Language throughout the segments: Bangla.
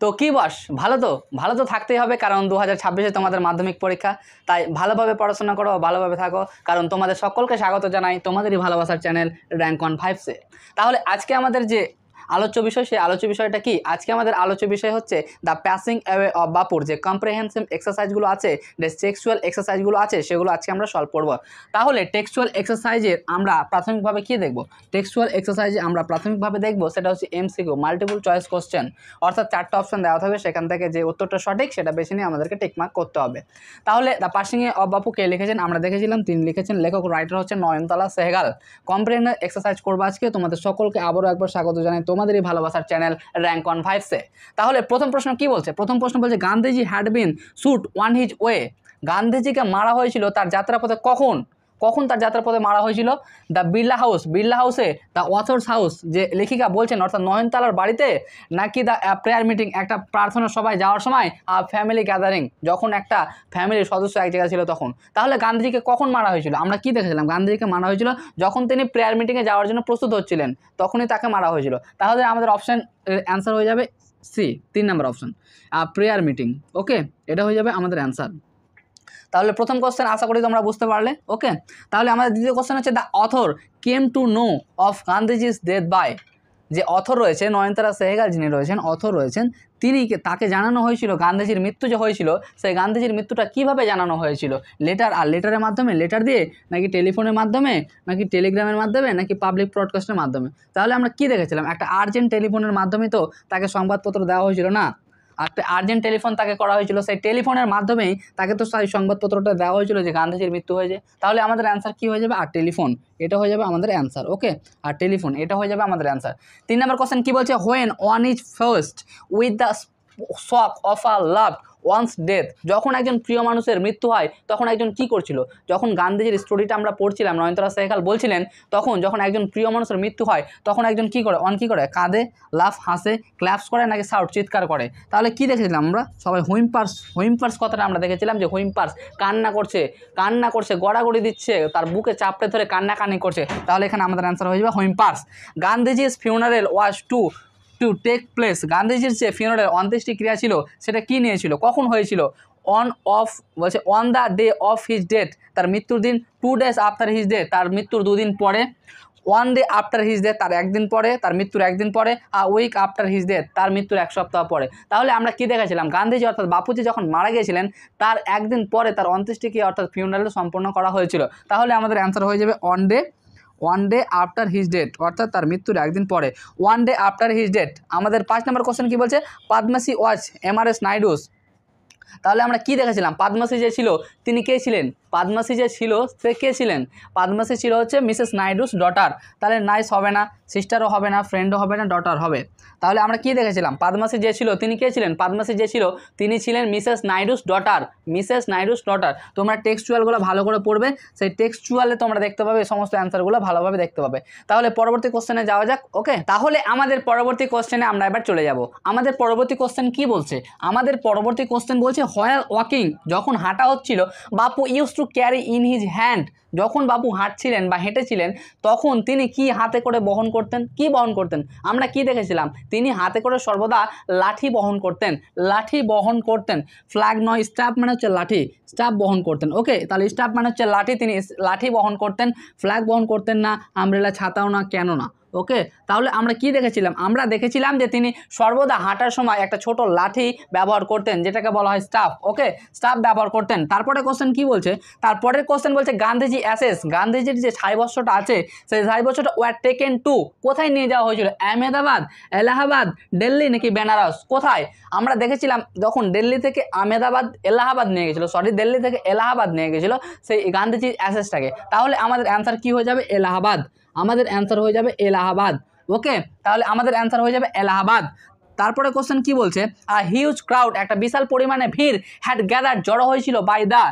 তো কি বস, ভালো তো থাকতেই হবে, কারণ 2026-এ তোমাদের মাধ্যমিক পরীক্ষা। তাই ভালোভাবে পড়াশোনা করো, ভালোভাবে থাকো, কারণ তোমাদের সকলকে স্বাগত জানাই তোমাদেরই ভালোবাসার চ্যানেল র্যাঙ্ক অন 5-এ। তাহলে আজকে আমাদের যে আলোচ্য বিষয়, সেই আলোচ্য বিষয়টা কি? আজকে আমাদের আলোচ্য বিষয় হচ্ছে দ্য প্যাসিং অ্যাওয়ে অফ বাপুর যে কম্প্রিহেনসিভ এক্সারসাইজগুলো আছে, যে টেক্সচুয়াল এক্সারসাইজগুলো আছে, সেগুলো আজকে আমরা সলভ করব। তাহলে টেক্সচুয়াল এক্সারসাইজের আমরা প্রাথমিকভাবে কি দেখব? টেক্সচুয়াল এক্সারসাইজে আমরা প্রাথমিকভাবে দেখব সেটা হচ্ছে এমসিকিউ, মাল্টিপল চয়েস কোশ্চেন। অর্থাৎ 4টা অপশন দেওয়া থাকবে, সেখান থেকে যে উত্তরটা সঠিক সেটা বেছে নিয়ে আমাদেরকে টিক মার্ক করতে হবে। তাহলে দ্য প্যাসিং অফ বাপু কে লিখেছেন? আমরা দেখেছিলাম তিনি লিখেছেন, লেখক রাইটার হচ্ছে নয়নতারা সেহগাল। কম্প্রিহেনসিভ এক্সারসাইজ করবো আজকে। তোমাদের সকলকে আবারও একবার স্বাগত জানাই তোমাদেরই ভালোবাসার চ্যানেল র্যাঙ্ক অন 5-এ। তাহলে প্রথম প্রশ্ন কি বলছে? প্রথম প্রশ্ন বলছে Gandhiji had been shot on his way. গান্ধীজিকে মারা হয়েছিল তার যাত্রাপথে কখন তার যাত্রাপথে মারা হয়েছিল? দ্য বিড়লা হাউসে, দ্য অথর্স হাউস যে লেখিকা বলছেন, অর্থাৎ নয়নতারার বাড়িতে, নাকি দ্য প্রেয়ার মিটিং একটা প্রার্থনা সভায় যাওয়ার সময়, ফ্যামিলি গ্যাদারিং যখন একটা ফ্যামিলির সদস্য এক জায়গায় ছিল তখন। তাহলে গান্ধীজিকে কখন মারা হয়েছিল? আমরা কি দেখেছিলাম? গান্ধীজিকে মারা হয়েছিল যখন তিনি প্রেয়ার মিটিংয়ে যাওয়ার জন্য প্রস্তুত হচ্ছিলেন, তখনই তাকে মারা হয়েছিল। তাহলে আমাদের অপশান অ্যান্সার হয়ে যাবে সি, 3 নম্বর অপশন, প্রেয়ার মিটিং। ওকে, এটা হয়ে যাবে আমাদের অ্যান্সার। তাহলে প্রথম কোশ্চেন আশা করি তোমরা বুঝতে পারলে। ওকে, তাহলে আমাদের দ্বিতীয় কোশ্চেন হচ্ছে the author came to know of Gandhiji's death by. যে অথর রয়েছে নয়নতারা সেহগাল, যিনি রয়েছেন অথর রয়েছেন, তাকে জানানো হয়েছিল গান্ধীজির মৃত্যু যে হয়েছিল, সেই গান্ধীজির মৃত্যুটা কিভাবে জানানো হয়েছিল? লেটারের মাধ্যমে, লেটার দিয়ে, নাকি টেলিফোনের মাধ্যমে, নাকি টেলিগ্রামের মাধ্যমে, নাকি পাবলিক ব্রডকাস্টের মাধ্যমে? তাহলে আমরা কি দেখেছিলাম? একটা আর্জেন্ট টেলিফোনের মাধ্যমে তো তাকে সংবাদপত্র দেওয়া হয়েছিল না, একটা আর্জেন্ট টেলিফোন তাকে করা হয়েছিল, সেই টেলিফোনের মাধ্যমেই তাকে তো সেই সংবাদপত্রটা দেওয়া হয়েছিল যে গান্ধীজির মৃত্যু হয়েছে। তাহলে আমাদের অ্যান্সার কী হয়ে যাবে? আর টেলিফোন, এটা হয়ে যাবে আমাদের অ্যান্সার। ওকে, আর টেলিফোন এটা হয়ে যাবে আমাদের অ্যান্সার। 3 নম্বর কোশ্চেন কী বলছে? When one is first with the shock of a love one's death. যখন একজন প্রিয় মানুষের মৃত্যু হয় তখন একজন কি করছিল? যখন গান্ধীজির স্টোরিটা আমরা পড়ছিলাম, নয়নতারা সেহগাল বলছিলেন, যখন একজন প্রিয় মানুষের মৃত্যু হয় তখন একজন কি করে? কী করে? কাঁদে, লাফ, হাসে, ক্ল্যাপস করে, নাকি শাউট, চিৎকার করে? তাহলে কি দেখেছিলাম আমরা সবাই? হুইম্পার্স কথাটা আমরা দেখেছিলাম, যে হুইম্পার্স কান্না করছে, গড়াগড়ি দিচ্ছে, তার বুকে চাপড়ে ধরে কান্নাকানি করছে। তাহলে এখানে আমাদের অ্যান্সার হয়ে যাবে হুইম্পার্স। গান্ধীজির funeral was to take place. গান্ধীজির যে ফিউনারেল, অন্ত্যেষ্টি ক্রিয়া ছিল, সেটা কি নিয়েছিল? কখন হয়েছিল? On the day of his death, তার মৃত্যুর দিন। 2 days আফটার হিজ ডেথ, তার মৃত্যুর 2 দিন পরে। 1 day আফটার হিজ ডেথ, তার একদিন পরে, তার মৃত্যুর একদিন পরে। উইক আফটার হিজ ডেথ, তার মৃত্যুর 1 সপ্তাহ পরে। তাহলে আমরা কি দেখেছিলাম? গান্ধীজি অর্থাৎ বাপুজি যখন মারা গিয়েছিলেন তার একদিন পরে তার অন্ত্যেষ্টিক্রিয়া অর্থাৎ ফিউনারেল সম্পন্ন করা হয়েছিল। তাহলে আমাদের অ্যান্সার হয়ে যাবে one day after his death, অর্থাৎ তার মৃত্যুর একদিন পরে, 1 day আফটার হিজ ডেট। আমাদের 5 নম্বর কোশ্চেন কি বলছে? পদ্মশ্রী ওয়াজ এমআরএস নাইডুস। তাহলে আমরা কি দেখেছিলাম? পদ্মশ্রী যে ছিল তিনি কে ছিলেন? পদ্মশ্রী যে ছিল সে কে ছিলেন? পদ্মশ্রী ছিল হচ্ছে মিসেস নাইডুস ডটার। তাহলে নাইস হবে না, সিস্টারও হবে না, ফ্রেন্ডও হবে না, ডটার হবে। তাহলে আমরা কি দেখেছিলাম? পদ্মশ্রী যে ছিল তিনি কে ছিলেন? পদ্মশ্রী যে ছিল তিনি ছিলেন মিসেস নাইডুস ডটার। তোমরা টেক্সচুয়ালগুলো ভালো করে পড়বে, সেই টেক্সচুয়ালে তোমরা দেখতে পাবে সমস্ত অ্যান্সারগুলো ভালোভাবে দেখতে পাবে। তাহলে পরবর্তী কোশ্চেনে যাওয়া যাক। ওকে, তাহলে আমাদের পরবর্তী কোশ্চেনে আমরা এবার চলে যাব। আমাদের পরবর্তী কোশ্চেন কি বলছে? আমাদের পরবর্তী কোশ্চেন বলছে হোয়াইল ওয়াকিং, যখন হাঁটা হচ্ছিল, বাপু use to carry in his hand. যখন বাপু হাঁটছিলেন বা হেঁটেছিলেন তখন তিনি কি হাতে করে বহন করতেন? আমরা কি দেখেছিলাম? তিনি হাতে করে সর্বদা লাঠি বহন করতেন। ফ্ল্যাগ নয়, স্টাফ মানে হচ্ছে লাঠি, স্টাফ বহন করতেন। ওকে, তাহলে স্টাফ মানে হচ্ছে লাঠি, তিনি লাঠি বহন করতেন, ফ্ল্যাগ বহন করতেন না, আমব্রেলা ছাতাও না, কেন না? ওকে, তাহলে আমরা কি দেখেছিলাম? আমরা দেখেছিলাম যে তিনি সর্বদা হাঁটার সময় একটা ছোট লাঠি ব্যবহার করতেন, যেটাকে বলা হয় স্টাফ। ওকে, স্টাফ ব্যবহার করতেন। তারপরে কোশ্চেন কি বলছে? তারপরের কোশ্চেন বলছে গান্ধীজি অ্যাসেস, গান্ধীজির যে ছাইবস্ত্রটা আছে সেই ছাইবস্ত্রটা ওয়ার টেকেন টু, কোথায় নিয়ে যাওয়া হয়েছিল? আহমেদাবাদ, এলাহাবাদ, দিল্লি, নাকি বেনারস? কোথায়? আমরা দেখেছিলাম যখন দিল্লি থেকে এলাহাবাদ নিয়ে গেছিলো সেই গান্ধীজির অ্যাসেসটাকে। তাহলে আমাদের অ্যান্সার কি হয়ে যাবে? এলাহাবাদ। আমাদের অ্যান্সার হয়ে যাবে এলাহাবাদ। ওকে, তাহলে আমাদের অ্যান্সার হয়ে যাবে এলাহাবাদ। তারপরে কোশ্চেন কি বলছে? হিউজ ক্রাউড, একটা বিশাল পরিমাণে ভিড়, হ্যাড গ্যাদার, জড়ো হয়েছিল, বাই দ্য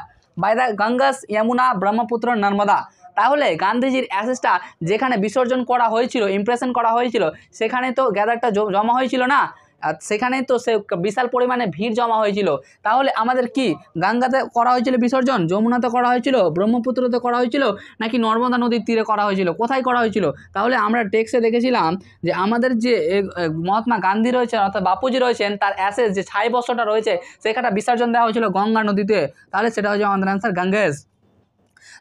গঙ্গাস, যমুনা, ব্রহ্মপুত্র, নর্মদা। তাহলে গান্ধীজির অ্যাসেসটা যেখানে বিসর্জন করা হয়েছিল, ইমপ্রেশন করা হয়েছিল, সেখানে তো গ্যাদারটা জমা হয়েছিল না, আর সেখানেই তো সে বিশাল পরিমাণে ভিড় জমা হয়েছিল। তাহলে আমাদের কি গঙ্গাতে করা হয়েছিল বিসর্জন, যমুনাতে করা হয়েছিল, ব্রহ্মপুত্রতে করা হয়েছিল, নাকি নর্মদা নদীর তীরে করা হয়েছিল, কোথায় করা হয়েছিল? তাহলে আমরা টেক্সটে দেখেছিলাম যে আমাদের যে মহাত্মা গান্ধী রয়েছেন অর্থাৎ বাপুজি রয়েছেন তার অ্যাসেস যে ছাই বস্ত্রটা রয়েছে সেখানে বিসর্জন দেওয়া হয়েছিল গঙ্গা নদীতে। তাহলে সেটা হচ্ছে আমাদের অ্যান্সার গঙ্গেজ।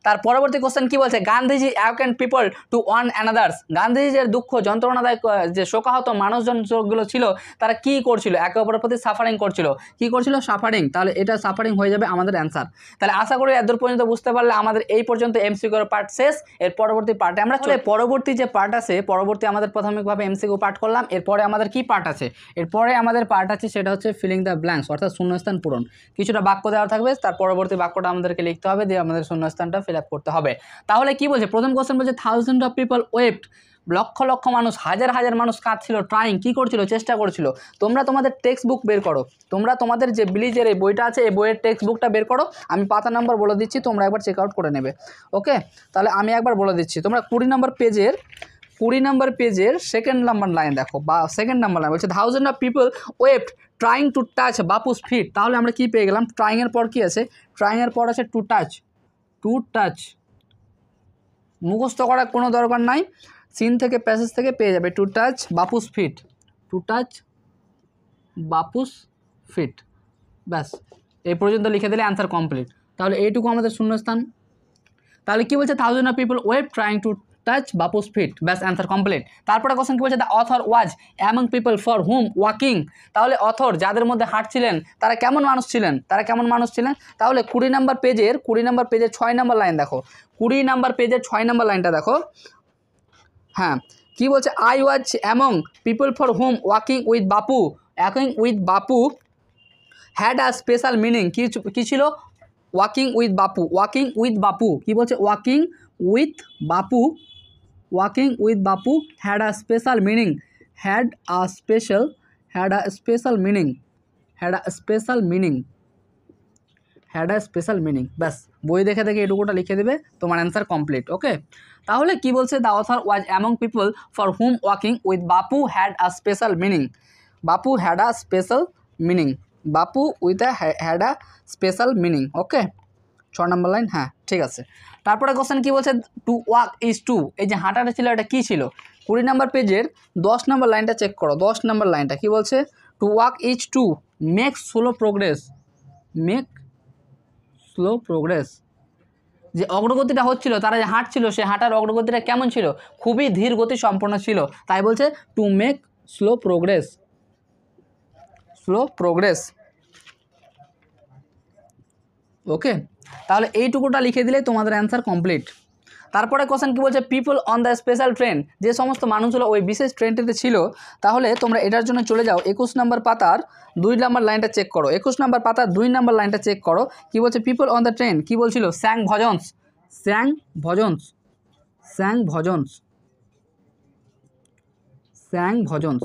তার পরবর্তী কোশ্চেন কি বলছে, Gandhiji awakened people to one another's. গান্ধীজির দুঃখ যন্ত্রণাদায়ক যে শোকাহত মানুষজনগুলো ছিল তারা কি করছিল, একে অপরের প্রতি সাফারিং করছিল। কি করছিল? সাফারিং। তাহলে এটা সাফারিং হয়ে যাবে আমাদের অ্যান্সার। তাহলে আশা করি এতদূর পর্যন্ত বুঝতে পারলে আমাদের এই পর্যন্ত এমসিকিউ পার্ট শেষ। এর পরবর্তী পার্টে আমরা চলে পরবর্তী যে পার্ট আছে, পরবর্তী আমাদের প্রাথমিকভাবে এমসিকিউ পার্ট করলাম, এরপরে আমাদের কি পার্ট আছে? এরপরে আমাদের পার্ট আছে সেটা হচ্ছে ফিলিং দ্য ব্ল্যাঙ্কস অর্থাৎ শূন্যস্থান পূরণ। কিছুটা বাক্য দেওয়া থাকবে, তার পরবর্তী বাক্যটা আমাদেরকে লিখতে হবে, দিয়ে আমাদের শূন্যস্থানটা ফিল আপ করতে হবে। তাহলে কি বলছে? প্রথম কোশ্চেন বলছে thousand of people wept, lakh lakh মানুষ, হাজার হাজার মানুষ কাঁদছিল, ট্রাইং কি করছিল? চেষ্টা করছিল। তোমরা তোমাদের টেক্সট বুক বের করো, তোমরা তোমাদের যে ব্লিজের এই বইটা আছে এই বইয়ের টেক্সট বুকটা বের করো। আমি পাতা নাম্বার বলে দিচ্ছি, তোমরা একবার চেক আউট করে নেবে। ওকে, তাহলে আমি একবার বলে দিচ্ছি, তোমরা 20 নম্বর পেজের সেকেন্ড নাম্বার লাইন দেখো, বা সেকেন্ড নাম্বার লাইন বলছে thousand of people wept trying to touch Bapu's feet. তাহলে আমরা কি পেয়ে গেলাম? ট্রাইংয়ের পর কি আছে? ট্রাইংয়ের পর আছে টু টাচ। টু টাচ মুখস্থ করার কোনো দরকার নাই, সিন থেকে প্যাসেজ থেকে পেয়ে যাবে। To touch Bapu's feet, to touch Bapu's feet, ব্যাস এই পর্যন্ত লিখে দিলে অ্যান্সার কমপ্লিট। তাহলে এইটুকু আমাদের শূন্যস্থান। তাহলে কি বলছে? Thousand of people wept trying to touch Bapu's feet, ব্যাস অ্যান্সার কমপ্লিট। তারপরে কোশ্চেন কি বলছে? The author was among people for whom walking. তাহলে অথর যাদের মধ্যে হাঁটছিলেন তারা কেমন মানুষ ছিলেন? তাহলে 20 নম্বর পেজের 6 নম্বর লাইন দেখো, 20 নম্বর পেজের 6 নম্বর লাইনটা দেখো। হ্যাঁ, কি বলছে? I was among people for whom walking with Bapu had a special meaning. কি ছিল? ওয়াকিং উইথ বাপু কি বলছে? Walking with Bapu had a special meaning, had a special meaning. ব্যাস বই দেখে এটুকুটা লিখে দেবে, তোমার অ্যান্সার কমপ্লিট। ওকে, তাহলে কি বলছে? The author was among people for whom walking with Bapu had a special meaning. Bapu had a special meaning. Okay, 6 number line. হ্যাঁ, ঠিক আছে। তারপরে কোশ্চেন কি বলছে? টু ওয়াক ইজ টু, এই যে হাঁটাটা ছিল এটা কি ছিল? 20 নম্বর পেজের 10 নম্বর লাইনটা চেক করো। 10 নম্বর লাইনটা কি বলছে? To walk is to make slow progress. যে অগ্রগতিটা হচ্ছিল, তারা যে হাঁটছিল সে হাঁটার অগ্রগতিটা কেমন ছিল? খুবই ধীর গতি সম্পন্ন ছিল, তাই বলছে টু মেক স্লো প্রোগ্রেস। ওকে, তাহলে এইটুকুটা লিখে দিলে তোমাদের অ্যান্সার কমপ্লিট। তারপরে কোশ্চেন কি বলছে? People on the special train, যে সমস্ত মানুষগুলো ওই বিশেষ ট্রেনটিতে ছিল। তাহলে তোমরা এটার জন্য চলে যাও 21 নম্বর পাতার 2 নম্বর লাইনটা চেক করো। 21 নম্বর পাতার 2 নম্বর লাইনটা চেক করো। কি বলছে? পিপল অন দ্য ট্রেন কি বলছিল? স্যাং ভজন্স।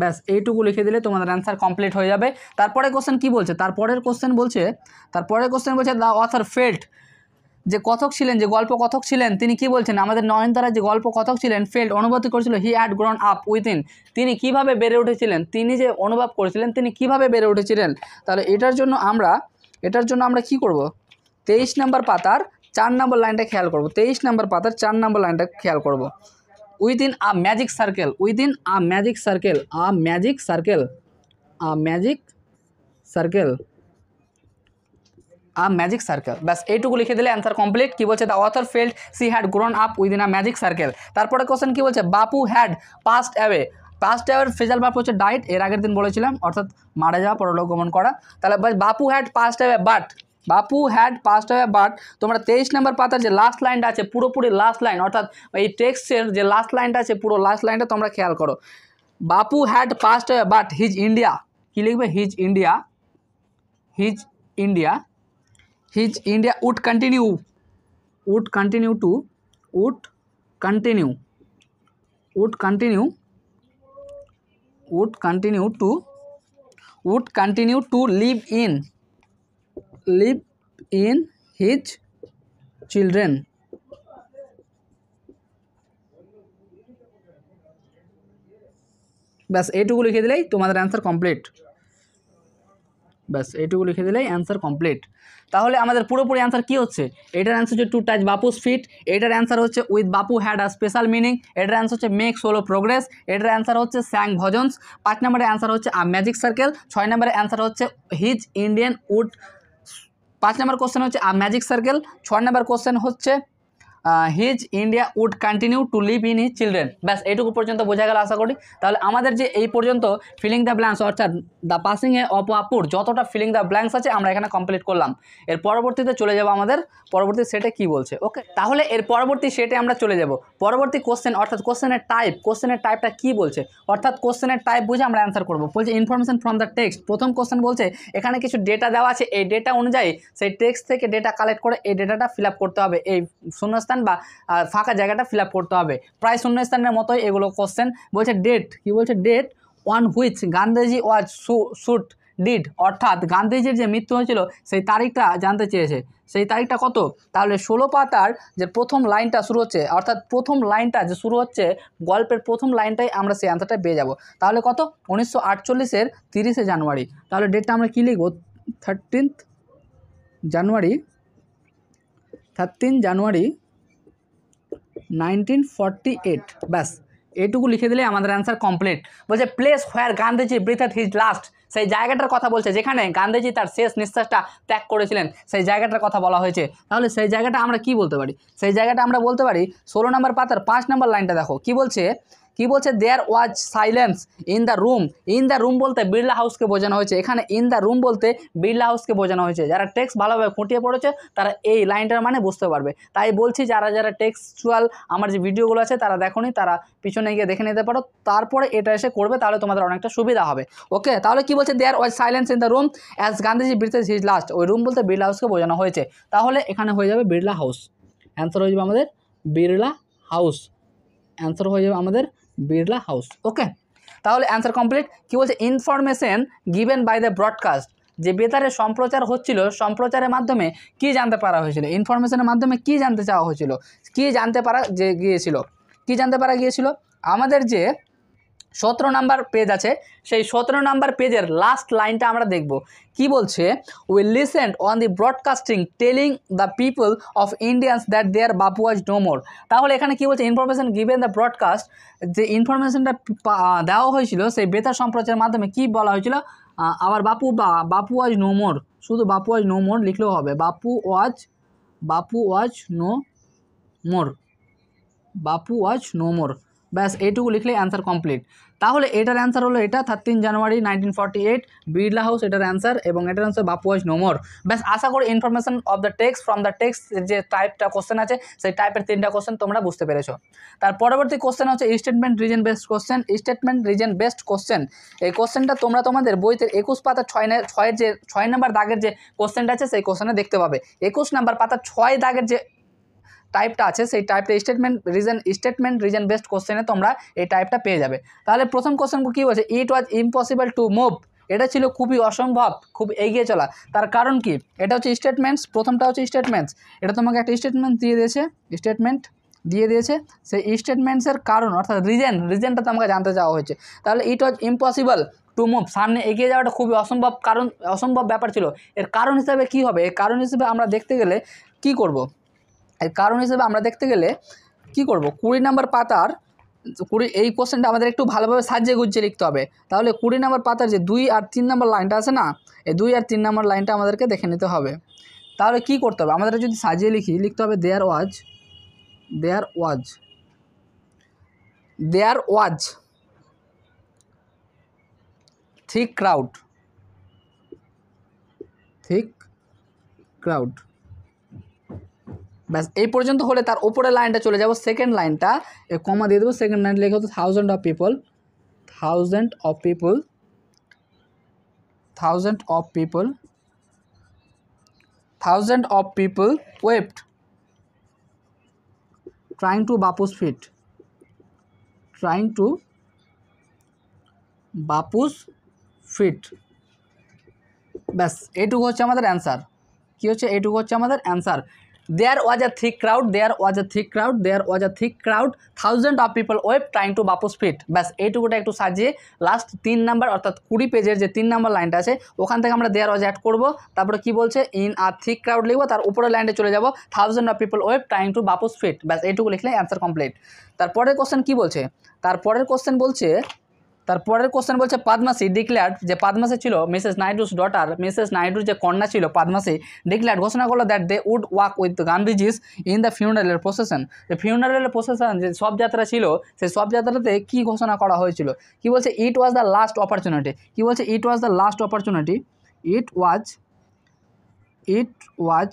ব্যাস এইটুকু লিখে দিলে তোমাদের অ্যান্সার কমপ্লিট হয়ে যাবে। তারপরে কোশ্চেন কি বলছে? তারপরের কোশ্চেন বলছে দ্য অথর ফেল্ট, যে কথক ছিলেন, যে গল্প কথক ছিলেন, তিনি কি বলছেন? আমাদের নয়নতারা যে গল্প কথক ছিলেন ফেল্ট অনুভূতি করেছিল he had grown up within, তিনি কিভাবে বেড়ে উঠেছিলেন, তিনি যে অনুভব করেছিলেন তিনি কিভাবে বেড়ে উঠেছিলেন। তাহলে এটার জন্য আমরা কি করব? 23 নম্বর পাতার 4 নম্বর লাইনটা খেয়াল করব। 23 নম্বর পাতার 4 নম্বর লাইনটা খেয়াল করব। উইদিন আ ম্যাজিক সার্কেল, ব্যাস এইটুকু লিখে দিলে অ্যান্সার কমপ্লিট। কি বলছে? The author felt she had grown up within a magic circle. তারপরে কোশ্চেন কি বলছে? বাপু had passed away phrasal verb হচ্ছে ডাইট, এর আগের দিন বলেছিলাম, অর্থাৎ মারা যাওয়া, পরলোক গমন করা। তাহলে বাপু হ্যাড পাস্ট অ্যাওয়ে বাট তোমরা 23 নম্বর পাতার যে লাস্ট লাইনটা আছে, পুরোপুরি লাস্ট লাইন, অর্থাৎ এই টেক্সটের যে লাস্ট লাইনটা আছে পুরো লাস্ট লাইনটা তোমরা খেয়াল করো। বাপু had passed away but his India, কি লিখবে? His India would continue to live in his children. ব্যাস এইটুকু লিখে দিলেই তোমাদের অ্যান্সার কমপ্লিট। ব্যাস এইটুকু লিখে দিলেই অ্যান্সার কমপ্লিট। তাহলে আমাদের পুরোপুরি অ্যান্সার কী হচ্ছে? এটার অ্যান্সার হচ্ছে টু টাচ বাপুস ফিট, এটার অ্যান্সার হচ্ছে with Bapu had a special meaning, এটার অ্যান্সার হচ্ছে মেক সোলো প্রোগ্রেস, এটার অ্যান্সার হচ্ছে স্যাং ভজনস, 5 নম্বরের অ্যান্সার হচ্ছে আ ম্যাজিক সার্কেল, 6 নম্বরের অ্যান্সার হচ্ছে হিজ ইন্ডিয়ান উড, 5 নম্বর কোশ্চেন হচ্ছে আ ম্যাজিক সার্কেল, 6 নম্বর কোশ্চেন হচ্ছে his India would continue to live in his children. ব্যাস এইটুকু পর্যন্ত বোঝা গেল আশা করি। তাহলে আমাদের যে এই পর্যন্ত ফিলিং দ্য ব্ল্যাঙ্কস অর্থাৎ দ্য পাসিং এ অফ আপুর যতটা ফিলিং দ্য ব্ল্যাঙ্কস আছে আমরা এখানে কমপ্লিট করলাম। এর পরবর্তীতে চলে যাব আমাদের পরবর্তী সেটে কি বলছে। ওকে, তাহলে এর পরবর্তী সেটে আমরা চলে যাব। পরবর্তী কোশ্চেন অর্থাৎ কোশ্চেনের টাইপটা কি বলছে, অর্থাৎ কোশ্চেনের টাইপ বুঝে আমরা অ্যান্সার করব। বলছে ইনফরমেশন ফ্রম দ্য টেক্সট। প্রথম কোশ্চেন বলছে এখানে কিছু ডেটা দেওয়া আছে, এই ডেটা অনুযায়ী সেই টেক্সট থেকে ডেটা কালেক্ট করে এই ডেটাটা ফিল আপ করতে হবে, এই শূন্যস্থান বা ফাঁকা জায়গাটা ফিল আপ করতে হবে। প্রায় শূন্যস্থানের মতোই এগুলো কোশ্চেন। বলছে ডেট, কি বলছে date on which Gandhiji was shot dead, অর্থাৎ গান্ধীজির যে মৃত্যু হয়েছিল সেই তারিখটা জানতে চেয়েছে। সেই তারিখটা কত? তাহলে 16 পাতার যে প্রথম লাইনটা শুরু হচ্ছে, অর্থাৎ প্রথম লাইনটা যে শুরু হচ্ছে গল্পের প্রথম লাইনটাই আমরা সেই অ্যান্সারটা পেয়ে যাব। তাহলে কত? 1948-এর 30শে জানুয়ারি। তাহলে ডেটটা আমরা কী লিখব? 13 জানুয়ারি 1948। ব্যাস এইটুকু লিখে দিলে আমাদের অ্যান্সার কমপ্লিট। বলছে place where Gandhiji breathed his last, সেই জায়গাটার কথা বলছে যেখানে গান্ধীজি তার শেষ নিঃশ্বাসটা ত্যাগ করেছিলেন, সেই জায়গাটার কথা বলা হয়েছে। তাহলে সেই জায়গাটা আমরা কি বলতে পারি? সেই জায়গাটা আমরা বলতে পারি 16 নম্বর পাতার 5 নম্বর লাইনটা দেখো কি বলছে। There was silence in the room. In the room বলতে বিড়লা হাউসকে বোঝানো হয়েছে। এখানে ইন দ্য রুম বলতে বিড়লা হাউসকে বোঝানো হয়েছে। যারা টেক্সট ভালোভাবে খুঁটিয়ে পড়েছে তারা এই লাইনটার মানে বুঝতে পারবে। তাই বলছি যারা টেক্সচুয়াল আমার যে ভিডিওগুলো আছে তারা দেখোনি, তারা পিছনে গিয়ে দেখে নিতে পারো, তারপরে এটা এসে করবে, তাহলে তোমাদের অনেকটা সুবিধা হবে। ওকে, তাহলে কি বলছে there was silence in the room as Gandhiji breathed his last. ওই রুম বলতে বিড়লা হাউসকে বোঝানো হয়েছে। তাহলে এখানে হয়ে যাবে বিড়লা হাউস, অ্যান্সার হয়ে যাবে আমাদের বিড়লা হাউস, অ্যান্সার হয়ে যাবে আমাদের বিড়লা হাউস। ওকে, তাহলে অ্যান্সার কমপ্লিট। কি বলছে information given by the broadcast, যে বেতারে সম্প্রচার হচ্ছিল, সম্প্রচারের মাধ্যমে কি জানতে পারা হয়েছিল, ইনফরমেশনের মাধ্যমে কি জানতে চাওয়া হয়েছিল, কি জানতে পারা গিয়েছিল। আমাদের যে 17 নাম্বার পেজ আছে সেই 17 নাম্বার পেজের লাস্ট লাইনটা আমরা দেখব। কি বলছে? We listened on the broadcasting telling the people of Indians that their Bapu was no more. তাহলে এখানে কি বলছে ইনফরমেশন গিভেন দ্য ব্রডকাস্ট, যে ইনফরমেশনটা দেওয়া হয়েছিল সেই বেতার সম্প্রচারের মাধ্যমে কি বলা হয়েছিল? আবার বাপু ওয়াজ নো মোর, শুধু বাপু ওয়াজ নো মোর লিখলেও হবে, বাপু ওয়াজ নো মোর। ব্যাস এইটুকু লিখলে অ্যান্সার কমপ্লিট। তাহলে এটার অ্যান্সার হলো এটা 13 জানুয়ারি 1948 বিড়লা হাউস এটার অ্যান্সার, এবং এটার answer Bapu was no more. ব্যাস আশা করি information of the text from the text যে টাইপটা কোশ্চেন আছে সেই টাইপের 3টা কোশ্চেন তোমরা বুঝতে পেরেছো। তার পরবর্তী কোশ্চেন হচ্ছে স্টেটমেন্ট রিজন বেসড কোশ্চেন। এই কোশ্চেনটা তোমরা তোমাদের বইতে 21 পাতা 6 নম্বর দাগের যে কোশ্চেনটা আছে সেই কোশ্চেনে দেখতে পাবে। 21 নম্বর পাতা 6 দাগের যে টাইপটা আছে সেই টাইপটা স্টেটমেন্ট রিজন বেসড কোশ্চেনে তোমরা এই টাইপটা পেয়ে যাবে। তাহলে প্রথম কোশ্চেন কী বলছে? It was impossible to move, এটা ছিল খুবই অসম্ভব খুব এগিয়ে চলা। তার কারণ কি? এটা হচ্ছে স্টেটমেন্টস, প্রথমটা হচ্ছে স্টেটমেন্টস, এটা তোমাকে একটা স্টেটমেন্ট দিয়ে দিয়েছে, সেই স্টেটমেন্টসের কারণ অর্থাৎ রিজনটা তোমাকে জানতে চাওয়া হয়েছে। তাহলে it was impossible to move, সামনে এগিয়ে যাওয়াটা খুবই অসম্ভব ব্যাপার ছিল। এর কারণ হিসাবে কি হবে? এর কারণ হিসেবে আমরা দেখতে গেলে কি করব? 20 নম্বর পাতার এই কোশ্চেনটা আমাদের একটু ভালোভাবে সাজিয়ে গুছিয়ে লিখতে হবে। তাহলে 20 নম্বর পাতার যে 2 আর 3 নম্বর লাইনটা আছে না, এই 2 আর 3 নম্বর লাইনটা আমাদেরকে দেখে নিতে হবে। তাহলে কি করতে হবে? আমাদের যদি সাজিয়ে লিখতে হবে দেয়ার ওয়াজ thick crowd। ব্যাস এই পর্যন্ত হলে তার উপরের লাইনটা চলে যাব, সেকেন্ড লাইনটা কমা দিয়ে দেবো, সেকেন্ড লাইন লেখা হতো thousand of people wept trying to Bapu's feet। ব্যাস এইটুকু হচ্ছে আমাদের অ্যান্সার। কি হচ্ছে? এইটুকু হচ্ছে আমাদের answer. There was a thick crowd, there was a thick crowd, there was a thick crowd, thousands of people were trying to Bapu's feet. ব্যাস এইটুকুটা একটু সাজিয়ে লাস্ট 3 নাম্বার অর্থাৎ 20 পেজের যে 3 নাম্বার লাইনটা আছে ওখান থেকে আমরা দেয়ার ওয়াজ অ্যাড করবো, তারপরে কি বলছে ইন আ থিক ক্রাউড লিখবো, তার উপরে লাইনে চলে যাবো thousand of people wept trying to Bapu's feet. ব্যাস এইটুকু লিখলে অ্যান্সার কমপ্লিট। তারপরের কোশ্চেন কি বলছে, তারপরের কোশ্চেন বলছে পদ্মাসী ডিক্লেয়ার্ড, যে পদ্মাসী ছিল মিসেস নাইডুস ডটার, মিসেস নাইডুর যে কন্যা ছিল পদ্মাসী, ডিক্লেয়ার্ড ঘোষণা করলো that they would walk with Gandhiji's in the funeral procession. যে ফিউনারেল প্রসেশন যে শবযাত্রা ছিল সেই শবযাত্রাতে কী ঘোষণা করা হয়েছিল, কি বলছে it was the last opportunity, কি বলছে it was the last opportunity, it was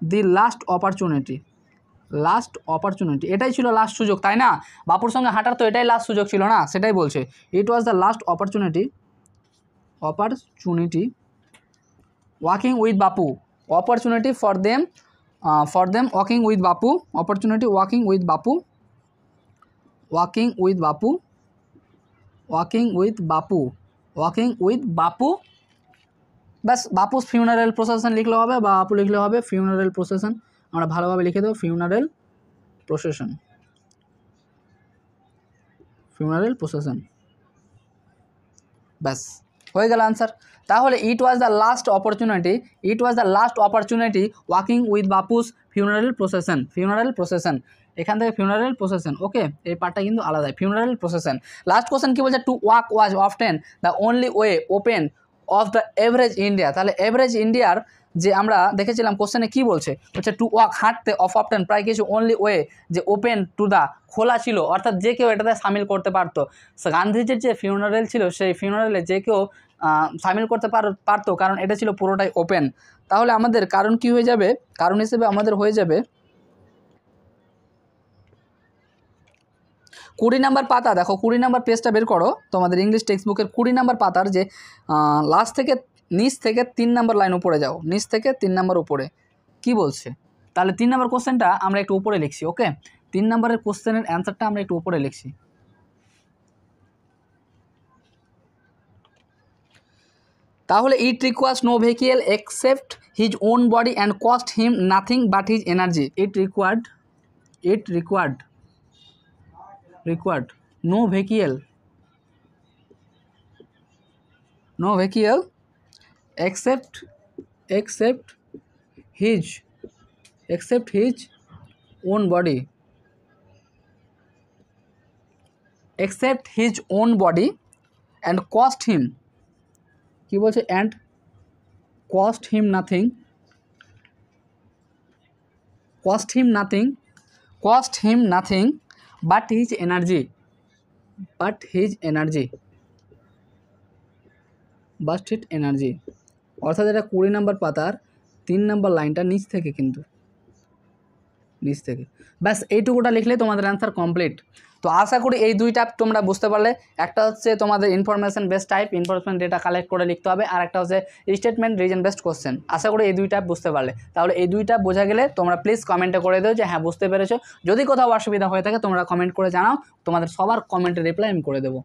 the last opportunity, last opportunity এটাই ছিল লাস্ট সুযোগ, তাই না? বাপুর সঙ্গে হাঁটার তো এটাই লাস্ট সুযোগ ছিল না, সেটাই বলছে it was the last opportunity walking with Bapu, opportunity for them walking with Bapu, opportunity walking with Bapu. ব্যাস বাপুস ফিউনারেল প্রসেশন লিখলে হবে বা বাপু লিখলে হবে, ফিউনারেল প্রসেশন আমরা ভালোভাবে লিখে দেবো, ফিউনারেল প্রসেশন, ব্যাস হয়ে গেল আনসার। তাহলে it was the last opportunity walking with Bapu's funeral procession, এখান থেকে ফিউনারেল প্রসেশন। ওকে, এই পার্টটা কিন্তু আলাদাই, ফিউনারেল প্রসেশন। লাস্ট কোশ্চেন কি বলছে, to walk was often the only way open of the average India. তাহলে এভারেজ ইন্ডিয়ার যে আমরা দেখেছিলাম কোশ্চেনে কি বলছে, হচ্ছে টু ওয়াক হাঁটতে, অফ অফটেন প্রায় কিছু, অনলি ওয়ে যে ওপেন টু দ্য খোলা ছিল, অর্থাৎ যে কেউ এটাতে সামিল করতে পারতো। গান্ধীজির যে ফিউনারেল ছিল সেই ফিউনারেলে যে কেউ সামিল করতে পারতো, কারণ এটা ছিল পুরোটাই ওপেন। তাহলে আমাদের কারণ কি হয়ে যাবে, কারণ হিসেবে আমাদের হয়ে যাবে 20 নাম্বার পাতা। দেখো 20 নাম্বার পেজটা বের করো, তোমাদের ইংলিশ টেক্সট বুকের 20 নাম্বার পাতার যে লাস্ট থেকে নিচ থেকে 3 নাম্বার লাইন উপরে যাও, নিচ থেকে 3 নাম্বার উপরে কি বলছে। তাহলে 3 নাম্বার কোশ্চেনটা আমরা একটু উপরে লিখছি। ওকে, 3 নাম্বারের কোশ্চেনের অ্যান্সারটা আমরা একটু উপরে লিখছি। তাহলে it requires no vehicle except his own body and cost him nothing but his energy. It required no vehicle except his own body and cost him কি বলছে, and cost him nothing but his energy অর্থাৎ এটা 20 নাম্বার পাতার 3 নাম্বার লাইনটা নিচ থেকে, কিন্তু নিচ থেকে। ব্যাস এইটুকুটা লিখলে তোমাদের অ্যান্সার কমপ্লিট। তো আশা করি এই দুইটা তোমরা বুঝতে পারলে। একটা হচ্ছে তোমাদের information based type, information data collect করে লিখতে হবে, আর একটা হচ্ছে স্টেটমেন্ট রিজন বেসড কোশ্চেন। আশা করি এই দুইটা বুঝতে পারলে। তাহলে এই দুইটা বোঝা গেলে তোমরা প্লিজ কমেন্টে করে দিও যে হ্যাঁ বুঝতে পেরেছো। যদি কোথাও অসুবিধা হয়ে থাকে তোমরা কমেন্ট করে জানাও, তোমাদের সবার কমেন্টের রিপ্লাই আমি করে দেবো।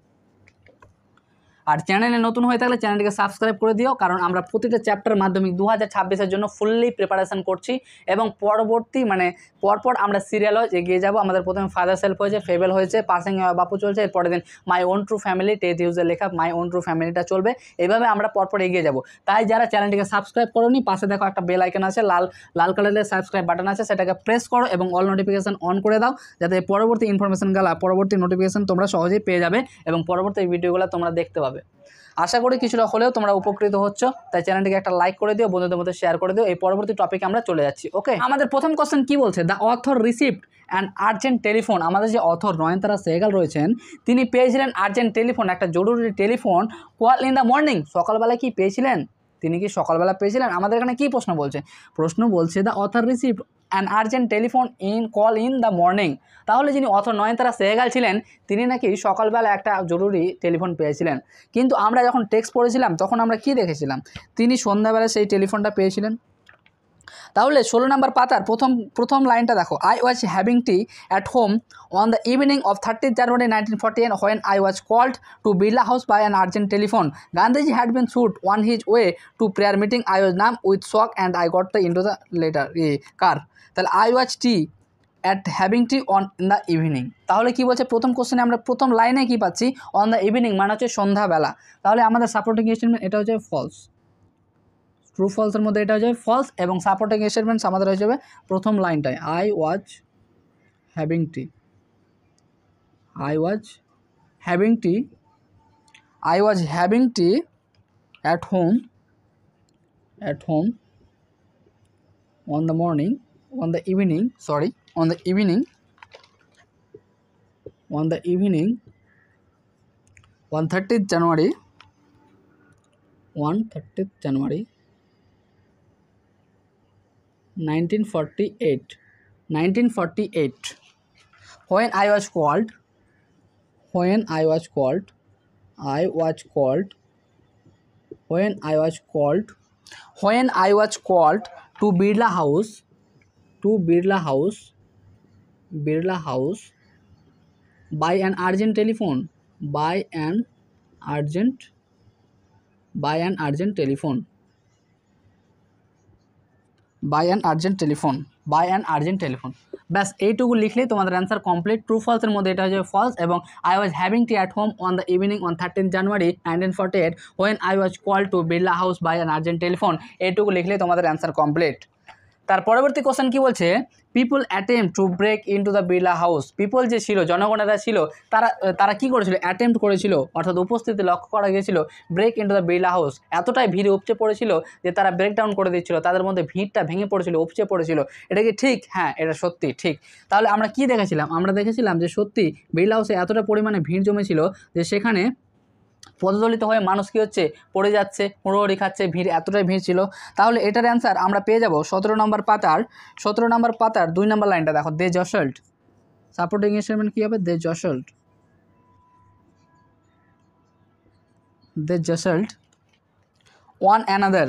আর চ্যানেলে নতুন হয়ে থাকলে চ্যানেলটিকে সাবস্ক্রাইব করে দিও, কারণ আমরা প্রতিটা চ্যাপ্টার মাধ্যমিক 2026-এর জন্য ফুললি প্রিপারেশন করছি এবং পরবর্তী পরপর আমরা সিরিয়াল এগিয়ে যাব। আমাদের প্রথমে ফাদার সেলফ হয়েছে, ফেবেল হয়েছে, পাসিং বাপু চলছে, এরপরের দিন my own true family, Ted হিউজের লেখা মাই ওন ট্রু ফ্যামিলিটা চলবে। এইভাবে আমরা পরপর এগিয়ে যাব। তাই যারা চ্যানেলটিকে সাবস্ক্রাইব করোনি, পাশে দেখো একটা বেল আইকন আছে, লাল কালারের সাবস্ক্রাইব বাটন আছে, সেটাকে প্রেস করো এবং অল নোটিফিকেশন অন করে দাও, যাতে পরবর্তী ইনফরমেশনগুলো, পরবর্তী নোটিফিকেশন তোমরা সহজেই পেয়ে যাবে এবং পরবর্তী ভিডিওগুলো তোমরা দেখতে পাবে। আশা করি কিছুটা হলেও তোমরা উপকৃত হচ্ছ, তাই চ্যানেলটিকে একটা লাইক করে দিও, বন্ধুদের মধ্যে শেয়ার করে দিও। এই পরবর্তী টপিকে আমরা চলে যাচ্ছি। ওকে, আমাদের প্রথম কোশ্চেন কি বলছে, the author received an urgent telephone. আমাদের যে অথর নয়নতারা সেহগাল রয়েছেন তিনি পেয়েছিলেন আর্জেন্ট টেলিফোন, একটা জরুরি telephone, call in the morning, সকালবেলায় কি পেয়েছিলেন, তিনি কি সকালবেলা পেয়েছিলেন? আমাদের এখানে কি প্রশ্ন বলছে, the author received an urgent telephone call in the morning. তাহলে যিনি অথর নয়নতারা সেহগাল ছিলেন তিনি নাকি সকালবেলা একটা জরুরি টেলিফোন পেয়েছিলেন। কিন্তু আমরা যখন টেক্সট পড়েছিলাম তখন আমরা কি দেখেছিলাম, তিনি সন্ধ্যাবেলা সেই টেলিফোনটা পেয়েছিলেন। তাহলে 16 নম্বর পাতার প্রথম লাইনটা দেখো, I was having tea at home on the evening of 30th January 1948 when I was called to Birla House by an urgent telephone. Gandhiji had been shot on his way to prayer meeting. I was numb with shock and I got into the car. তাহলে I was T at having tea on in the evening. তাহলে কি বলছে প্রথম কোশ্চেনে আমরা প্রথম লাইনে কি পাচ্ছি, অন দ্য ইভিনিং মানে হচ্ছে সন্ধ্যাবেলা। তাহলে আমাদের সাপোর্টিং স্টেটমেন্ট এটা হচ্ছে ফলস, ট্রু ফলসের মধ্যে এটা হচ্ছে ফলস, এবং সাপোর্টিং স্টেটমেন্টস আমাদের হয়ে যাবে প্রথম লাইনটায় I was having tea, I was having tea at home on the evening on 30th January 1948 when I was called to Birla House by an urgent telephone ব্যাস এইটুকু লিখলেই তোমাদের অ্যান্সার কমপ্লিট। ট্রু ফলসের মধ্যে এটা হচ্ছে ফলস, এবং I was having tea at home on the evening on 13th January 1948 when I was called to Birla House by an urgent telephone, এইটুকু লিখলেই তোমাদের অ্যান্সার কমপ্লিট। তার পরবর্তী কোশ্চেন কি বলছে, people attempt to break into the Birla house. People যে ছিল, জনগণেরা ছিল, তারা কি করেছিল, অ্যাটেম্প্ট করেছিল, অর্থাৎ উপস্থিতি লক্ষ্য করা গিয়েছিল break into the Birla house. এতটাই ভিড়ে উপচে পড়েছিল যে তারা ব্রেকডাউন করে দিচ্ছিল, তাদের মধ্যে ভিড়টা ভেঙে পড়েছিল, উপচে পড়েছিল। এটা কি ঠিক? হ্যাঁ, এটা সত্যি ঠিক। তাহলে আমরা কি দেখেছিলাম, আমরা দেখেছিলাম যে সত্যি বিড়লা হাউসে এতটা পরিমাণে ভিড় জমেছিল যে সেখানে পদদলিত হয়ে মানুষ কী হচ্ছে, পড়ে যাচ্ছে, হুড়োহুড়ি খাচ্ছে, ভিড় এতটাই ভিড় ছিল। তাহলে এটার অ্যান্সার আমরা পেয়ে যাব 17 নম্বর পাতার 2 নম্বর লাইনটা দেখো, দে জসল্ট। সাপোর্টিং স্টেটমেন্ট কী হবে, দে জসল্ট one another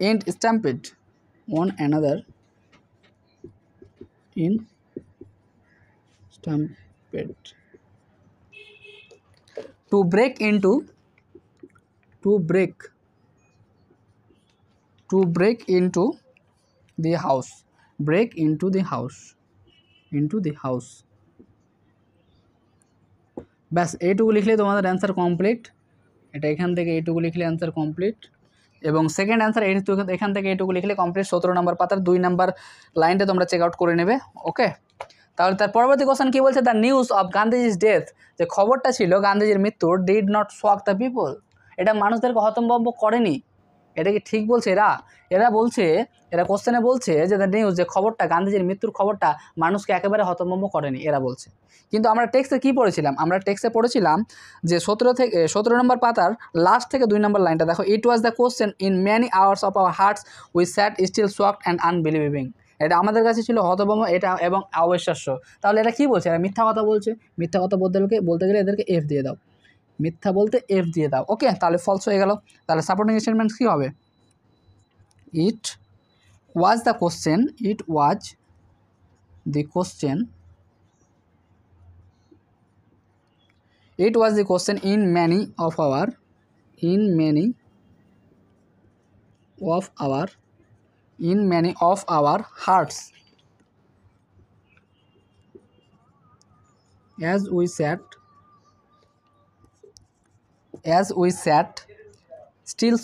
and stampede to break into the house, ব্যাস এইটুকু লিখলে তোমাদের অ্যান্সার কমপ্লিট। এটা এখান থেকে এইটুকু লিখলে অ্যান্সার কমপ্লিট, এবং সেকেন্ড অ্যান্সার এখান থেকে এইটুকু লিখলে কমপ্লিট। 17 নম্বর পাতার 2 নম্বর লাইনটা তোমরা চেক আউট করে নেবে। ওকে, তাহলে তার পরবর্তী কোশ্চেন কী বলছে, দ্য নিউজ অফ গান্ধীজির ডেথ, যে খবরটা ছিল গান্ধীজির মৃত্যুর, did not shock the people, এটা মানুষদেরকে হতভম্ব করেনি। এটা কি ঠিক বলছে? এরা কোশ্চেনে বলছে যে দ্য নিউজ, যে খবরটা, গান্ধীজির মৃত্যুর খবরটা মানুষকে একেবারে হতভম্ব করেনি, এরা বলছে। কিন্তু আমরা টেক্সটে কী পড়েছিলাম, যে 17 নম্বর পাতার লাস্ট থেকে 2 নম্বর লাইনটা দেখো, it was the question in many hours of our hearts we sat still shocked and unbelieving. এটা আমাদের কাছে ছিল হতভম্ব, এটা এবং অবিশ্বাস্য। তাহলে এটা কী বলছে, এরা মিথ্যা কথা বলছে। মিথ্যা কথা বলতে গেলে এদেরকে এফ দিয়ে দাও, মিথ্যা বলতে এফ দিয়ে দাও। ওকে, তাহলে ফলস হয়ে গেল। তাহলে সাপোর্টিং স্টেটমেন্ট কী হবে, it was the question in many of our hearts as we sat still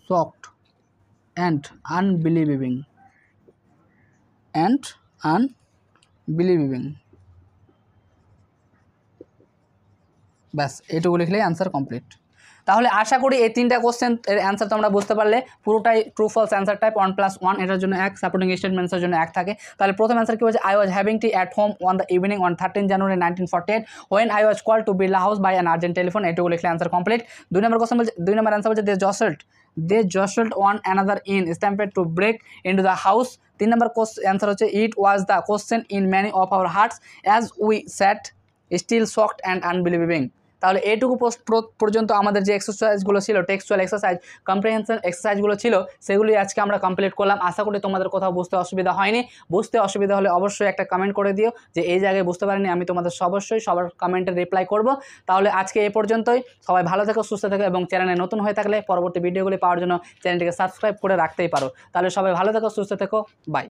shocked and unbelieving ব্যাস এইটুকু লিখলেই অ্যান্সার কমপ্লিট। তাহলে আশা করি এই 3টা কোশ্চেন এর অ্যান্সার তোমরা বুঝতে পারলে। পুরোটাই ট্রু ফলস অ্যান্সার টাইপ 1+1 এটার জন্য 1, সাপোর্টিং স্টেটমেন্টসের জন্য 1 থাকে। তাহলে প্রথম অ্যান্সার কি হচ্ছে, I was having tea at home on the evening on 13 January 1948 when I was call to Birla house by an urgent telephone. এটুকু লিখলে অ্যান্সার কমপ্লিট। 2 নম্বর কোশ্চেন বলছে, 2 নম্বর অ্যান্সার বলছে they jostled one another in stampede to break into the house। 3 number answer হচ্ছে, it was the question in many of our hearts as we sat still shocked and unbelieving। তাহলে এইটুকু পর্যন্ত আমাদের যে এক্সারসাইজগুলো ছিল, টেক্সচুয়াল এক্সারসাইজ, কম্প্রিহেনশন এক্সারসাইজগুলো ছিল, সেগুলি আজকে আমরা কমপ্লিট করলাম। আশা করি তোমাদের কোথাও বুঝতে অসুবিধা হয়নি। বুঝতে অসুবিধা হলে অবশ্যই একটা কমেন্ট করে দিও যে এই জায়গায় বুঝতে পারিনি, আমি তোমাদের অবশ্যই সবার কমেন্টে রিপ্লাই করব। তাহলে আজকে এই পর্যন্তই। সবাই ভালো থেকো, সুস্থ থেকো এবং চ্যানেলে নতুন হয়ে থাকলে পরবর্তী ভিডিওগুলি পাওয়ার জন্য চ্যানেলটিকে সাবস্ক্রাইব করে রাখতেই পারো। তাহলে সবাই ভালো থেকো, সুস্থ থেকো, বাই।